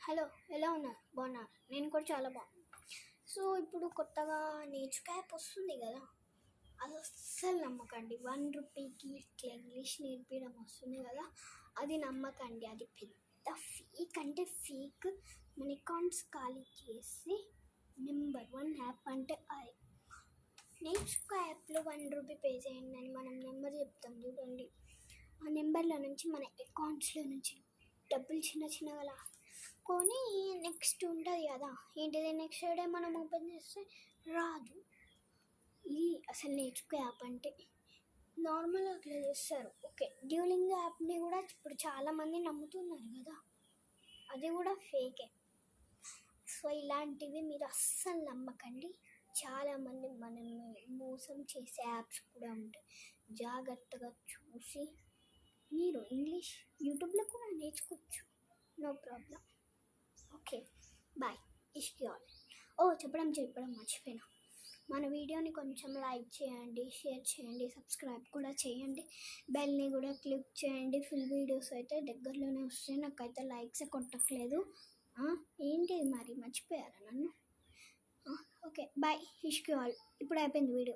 Hello, ఎలా ఉన్నారు? బాగున్నారు? నేను కూడా చాలా బాగున్నాను. సో ఇప్పుడు కొత్తగా నేర్చుకో యాప్ వస్తుంది కదా, అది అస్సలు నమ్మకండి. 1 రూపీకి ఇట్లా ఇంగ్లీష్ నేర్పించడం వస్తుంది కదా, అది నమ్మకండి. అది పెద్ద ఫేక్, అంటే ఫేక్. మన అకౌంట్స్ ఖాళీ చేసి నెంబర్ 1 యాప్ అంటే అది. నేర్చుకో యాప్లో 1 రూపీ పే చేయండి అని మనం నెంబర్ చెప్తాం చూడండి. ఆ నెంబర్లో నుంచి మన అకౌంట్స్లో నుంచి డబ్బులు చిన్నగా కొని నెక్స్ట్ ఉంటుంది కదా, ఏంటిది నెక్స్ట్ డే మనం ఓపెన్ చేస్తే రాదు. ఇది అసలు నేర్చుకో యాప్ అంటే. నార్మల్గా అట్లా చేస్తారు, ఓకే. డ్యూలింగ్ యాప్ని కూడా ఇప్పుడు చాలామంది నమ్ముతున్నారు కదా, అది కూడా ఫేకే. సో ఇలాంటివి మీరు అస్సలు నమ్మకండి. చాలామంది మనల్ని మోసం చేసే యాప్స్ కూడా ఉంటాయి. జాగ్రత్తగా చూసి మీరు ఇంగ్లీష్ యూట్యూబ్లో కూడా నేర్చుకోవచ్చు, నో ప్రాబ్లం. Okay, bye. ఇష్కి ఆల్. చెప్పడం మర్చిపోయినా, మన వీడియోని కొంచెం లైక్ చేయండి, షేర్ చేయండి, సబ్స్క్రైబ్ కూడా చేయండి, బెల్ని కూడా క్లిక్ చేయండి. ఫుల్ వీడియోస్ అయితే దగ్గరలోనే వస్తాయి. నాకైతే లైక్స్ కొట్టట్లేదు. ఏంటి మరి, మర్చిపోయారా నన్ను? Okay, bye. ఇష్కి ఆల్. ఇప్పుడు అయిపోయింది వీడియో.